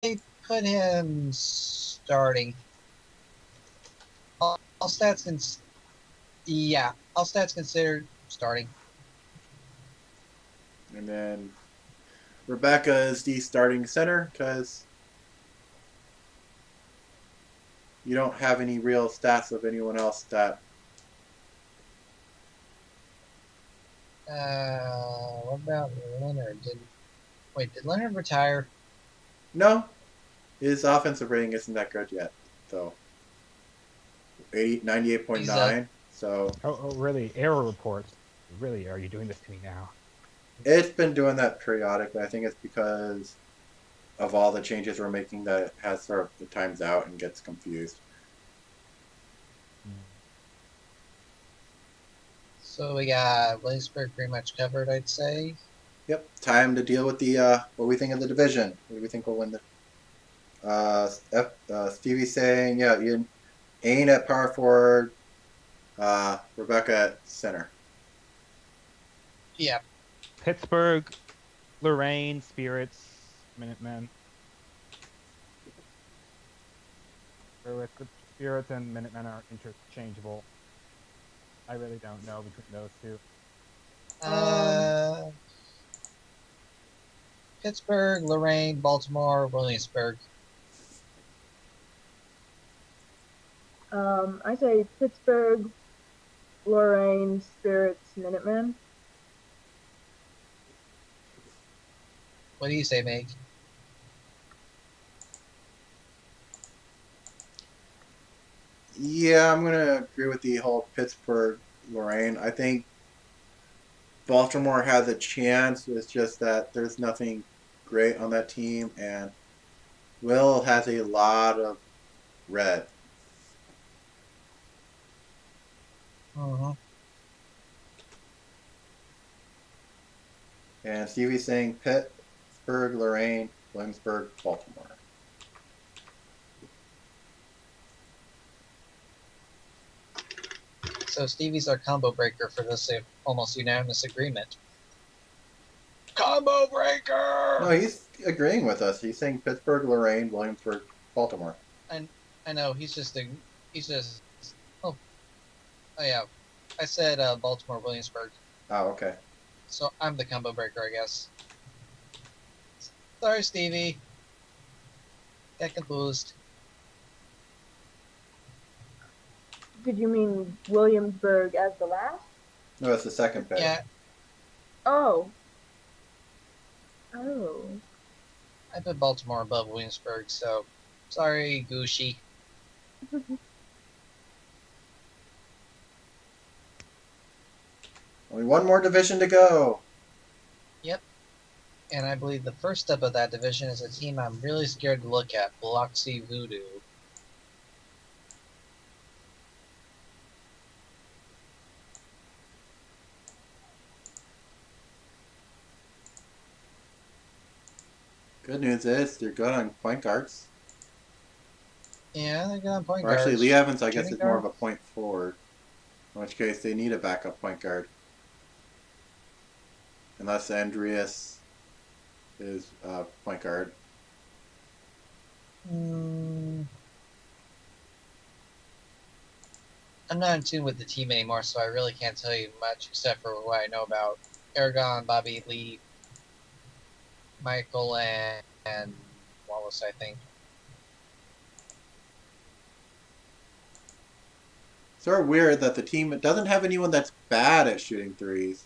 put him starting. All stats yeah, all stats considered starting. And then Rebecca is the starting center because you don't have any real stats of anyone else that. What about Leonard? Did Leonard retire? No, his offensive rating isn't that good yet, though. He's 98.9. So Oh, really? Error reports. Really, are you doing this to me now? it's been doing that periodically. I think it's because of all the changes we're making that it has sort of the times out and gets confused. Hmm. So we got Williamsburg pretty much covered, I'd say. Yep, time to deal with the what we think of the division. What do we think will win the? Stevie's saying, yeah, Ian, Ain at power forward, Rebecca at center. Yeah. Pittsburgh, Lorraine, Spirits, Minutemen. With the Spirits and Minutemen are interchangeable. I really don't know between those two. Um, Uh, Pittsburgh, Lorraine, Baltimore, Williamsburg. I say Pittsburgh, Lorraine, Spirits, Minutemen. What do you say, Meg? Yeah, I'm gonna agree with the whole Pittsburgh Lorraine. I think Baltimore has a chance. It's just that there's nothing great on that team, and Will has a lot of red. Uh-huh. And Stevie's saying Pittsburgh, Lorraine, Williamsburg, Baltimore. So Stevie's our combo breaker for this almost unanimous agreement. Combo breaker! No, he's agreeing with us. He's saying Pittsburgh, Lorraine, Williamsburg, Baltimore. I know he's just oh yeah. I said Baltimore, Williamsburg. Oh, okay. So I'm the combo breaker, I guess. Sorry, Stevie. Got confused. Did you mean Williamsburg as the last? No, it's the second pick. Yeah, Oh. Oh. I put Baltimore above Williamsburg, so sorry, Gucci. Only one more division to go. Yep. And I believe the first step of that division is a team I'm really scared to look at, Biloxi Voodoo. Good news is they're good on point guards. Yeah, they're good on point Or guards. actually, Lee Evans, I guess, Shooting is more of guard? a point forward. In which case, they need a backup point guard. Unless Andreas is point guard. I'm not in tune with the team anymore, so I really can't tell you much except for what I know about Aragon, Bobby, Lee, Michael, and Wallace, I think. Sort of weird that the team doesn't have anyone that's bad at shooting threes.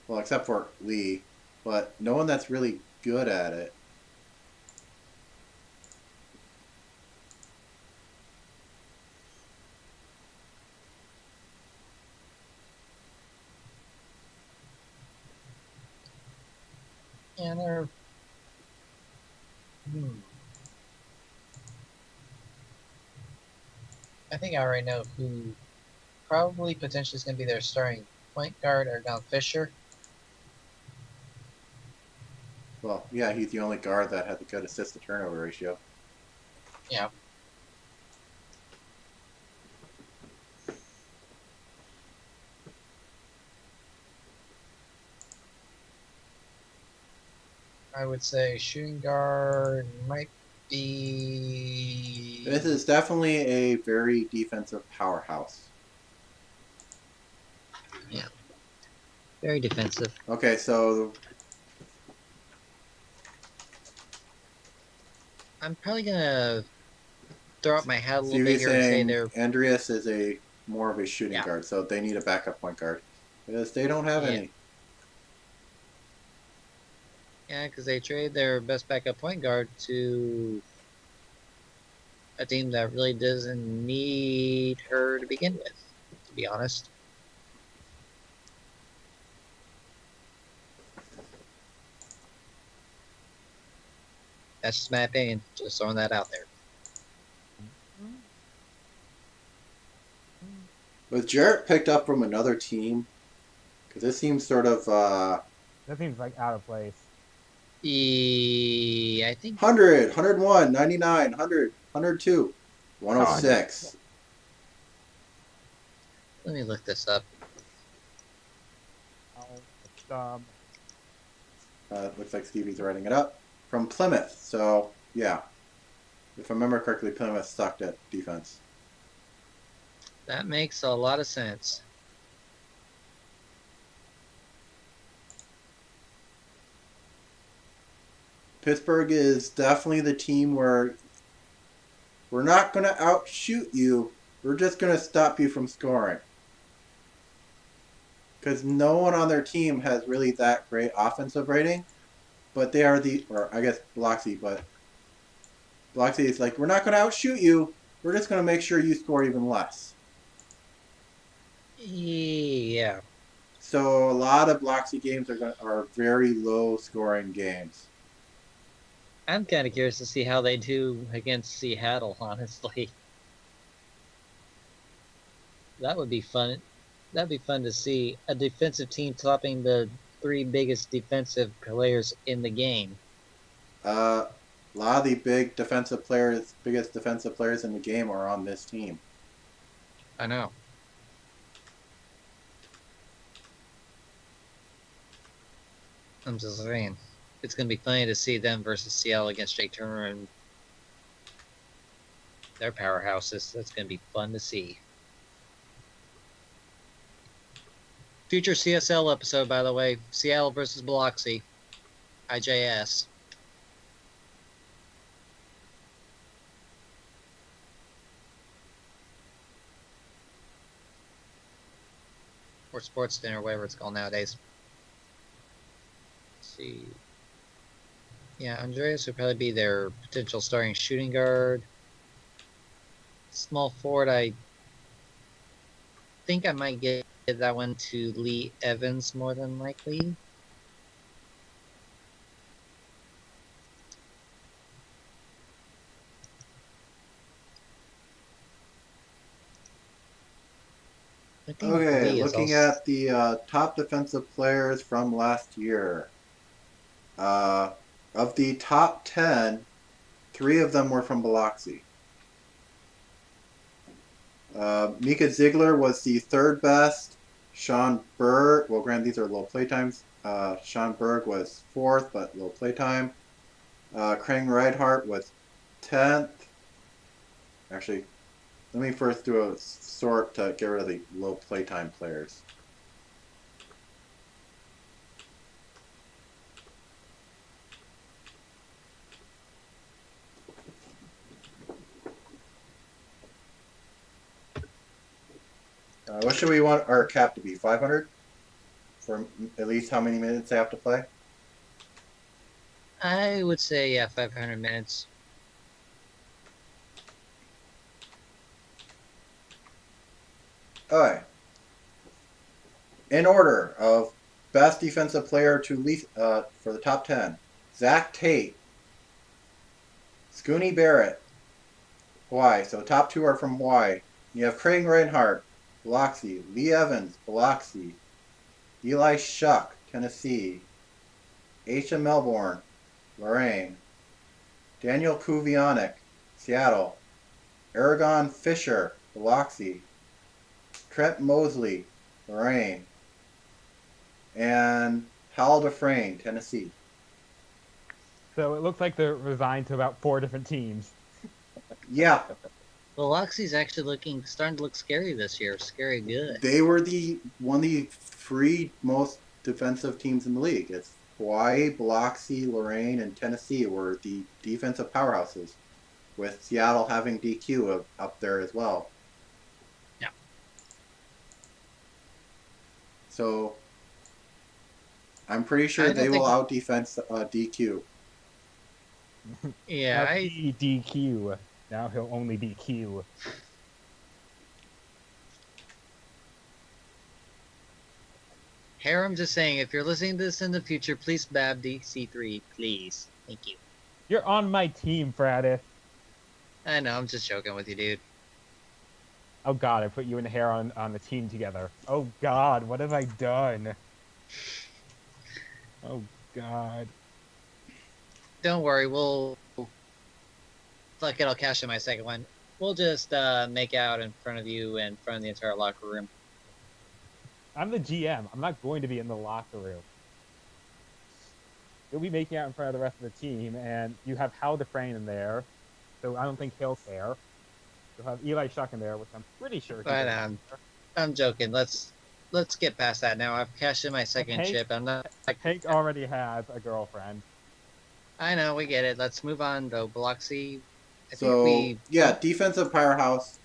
Well, except for Lee. But no one that's really good at it. Yeah, they're. I think I already know who probably potentially is going to be their starting point guard, Aragon Fisher. Well, yeah, he's the only guard that had the good assist to turnover ratio. Yeah. I would say shooting guard might be. This is definitely a very defensive powerhouse. Very defensive. Okay, so I'm probably gonna throw up my hat a little you're bit here and say saying they're. Andreas is a more of a shooting Yeah. guard, so they need a backup point guard because they don't have Yeah. any. Yeah, because they trade their best backup point guard to a team that really doesn't need her to begin with, to be honest. That's just my opinion. Just throwing that out there. Was Jarrett picked up from another team? Because this seems sort of That seems like out of place. I think 100, 101, 99, 100, 102, 106. let me look this up. Looks like Stevie's writing it up. From Plymouth. So, yeah. If I remember correctly, Plymouth sucked at defense. That makes a lot of sense. Pittsburgh is definitely the team where we're not going to outshoot you. We're just going to stop you from scoring. Because no one on their team has really that great offensive rating. But they are or I guess Biloxi, but Biloxi is like, we're not going to outshoot you. We're just going to make sure you score even less. Yeah. So a lot of Biloxi games are very low scoring games. I'm kind of curious to see how they do against Seattle, honestly. That would be fun. That'd be fun to see a defensive team topping the 3 biggest defensive players in the game. A lot of the biggest defensive players in the game are on this team. I know. I'm just saying. It's going to be funny to see them versus Seattle against Jake Turner and their powerhouses. That's going to be fun to see. Future CSL episode, by the way. Seattle versus Biloxi. IJS. Or Sports Dinner, whatever it's called nowadays. Let's see. Yeah, Andreas would probably be their potential starting shooting guard. Small forward, I think I might give that one to Lee Evans more than likely. I think Okay, Lee is looking also- at the top defensive players from last year. Of the top 10, 3 of them were from Biloxi. Mika Ziegler was the 3rd best. Sean Berg, well, granted, these are low playtimes. Sean Berg was 4th, but low playtime. Krang Reinhardt was 10th. Actually, let me first do a sort to get rid of the low playtime players. What should we want our cap to be? 500? For at least how many minutes they have to play? I would say, yeah, 500 minutes. Alright. In order of best defensive player to least for the top 10. Zach Tate. Scooney Barrett. Hawaii. So the top 2 are from Hawaii. You have Craig Reinhardt, Biloxi. Lee Evans, Biloxi. Eli Shuck, Tennessee. Aisha Melbourne, Lorraine. Daniel Kuvionic, Seattle. Aragon Fisher, Biloxi. Trent Mosley, Lorraine. And Hal Dufresne, Tennessee. So it looks like they're resigned to about 4 different teams. Yeah, Well, Loxy's actually starting to look scary this year. Scary good. they were one of the three most defensive teams in the league. It's Hawaii, Biloxi, Lorraine, and Tennessee were the defensive powerhouses, with Seattle having DQ up there as well. Yeah. So I'm pretty I sure don't they will think- out defense DQ. Yeah, Now he DQ. Now he'll only be Q. Here I'm just saying, if you're listening to this in the future, please bab DC3, please. Thank you. You're on my team, Fradis. I know, I'm just joking with you, dude. Oh god, I put you and Hair on the team together. Oh god, what have I done? Oh god. Don't worry, fuck it, I'll cash in my second one. We'll just make out in front of you and in front of the entire locker room. I'm the GM. I'm not going to be in the locker room. You'll be making out in front of the rest of the team, and you have Hal Dufresne in there, so I don't think he'll care. You'll have Eli Shuck in there, which I'm pretty sure he But doesn't care. I'm joking. Let's get past that now. I've cashed in my second Okay. chip. I'm not. Hank already has a girlfriend. I know, we get it. Let's move on though. Biloxi. I think So we. yeah, defensive powerhouse.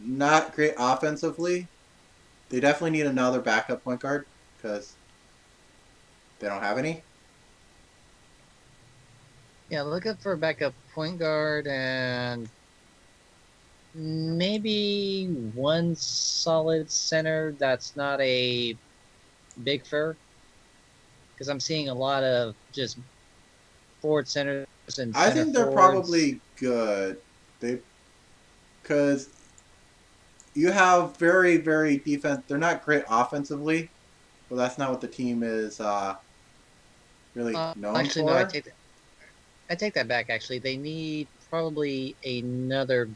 Not great offensively. They definitely need another backup point guard because they don't have any. Yeah, looking for a backup point guard and maybe one solid center that's not a big fur. Because I'm seeing a lot of just forward centers and I center think they're forwards. probably good. Because you have very, very defense. They're not great offensively, but that's not what the team is really known Actually, for. no, I take that back. Actually, they need probably another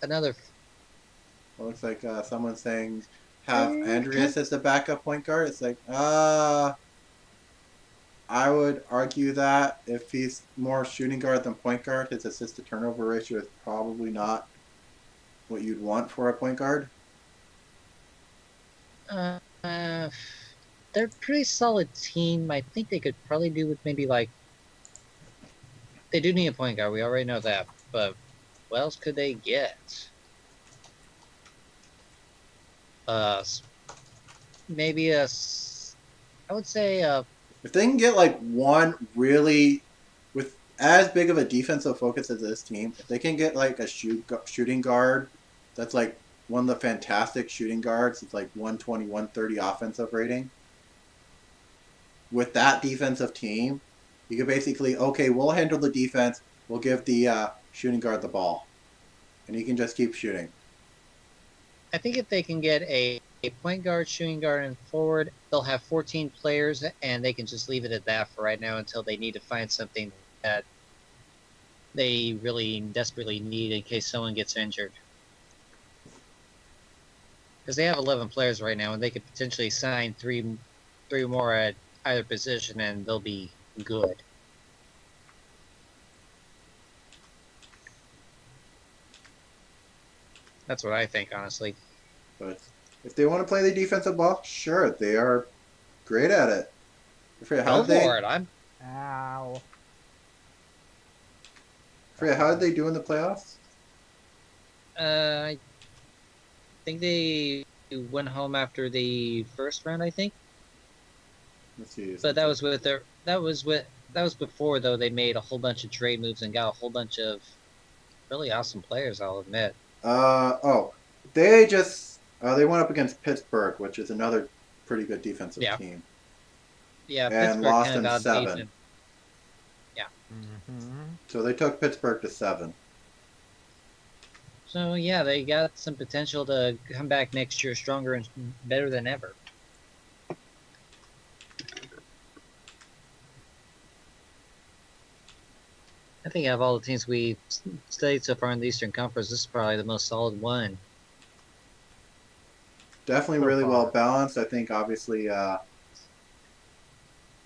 another. It looks like someone's saying have Andreas as the backup point guard. It's like, I would argue that if he's more shooting guard than point guard, his assist to turnover ratio is probably not what you'd want for a point guard. They're a pretty solid team. I think they could probably do with maybe like. They do need a point guard. We already know that, but what else could they get? Maybe I would say If they can get like one really with as big of a defensive focus as this team, if they can get like a shooting guard that's like one of the fantastic shooting guards, it's like 120, 130 offensive rating. With that defensive team, you could basically, okay, we'll handle the defense. We'll give the shooting guard the ball. And he can just keep shooting. I think if they can get a point guard, shooting guard, and forward, they'll have 14 players, and they can just leave it at that for right now until they need to find something that they really desperately need in case someone gets injured. Because they have 11 players right now, and they could potentially sign three more at either position, and they'll be good. That's what I think, honestly. But if they want to play the defensive ball, sure, they are great at it. Go for it. Ow. How did they do in the playoffs? I think they went home after the first round. I think, Let's see. but that was before though they made a whole bunch of trade moves and got a whole bunch of really awesome players. I'll admit. They went up against Pittsburgh, which is another pretty good defensive team. Yeah, And Pittsburgh lost kinda in got 7. beaten. Mm-hmm. So they took Pittsburgh to 7. So yeah, they got some potential to come back next year stronger and better than ever. I think out of all the teams we studied so far in the Eastern Conference, this is probably the most solid one. Definitely So really far. well balanced. I think obviously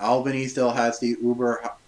Albany still has the uber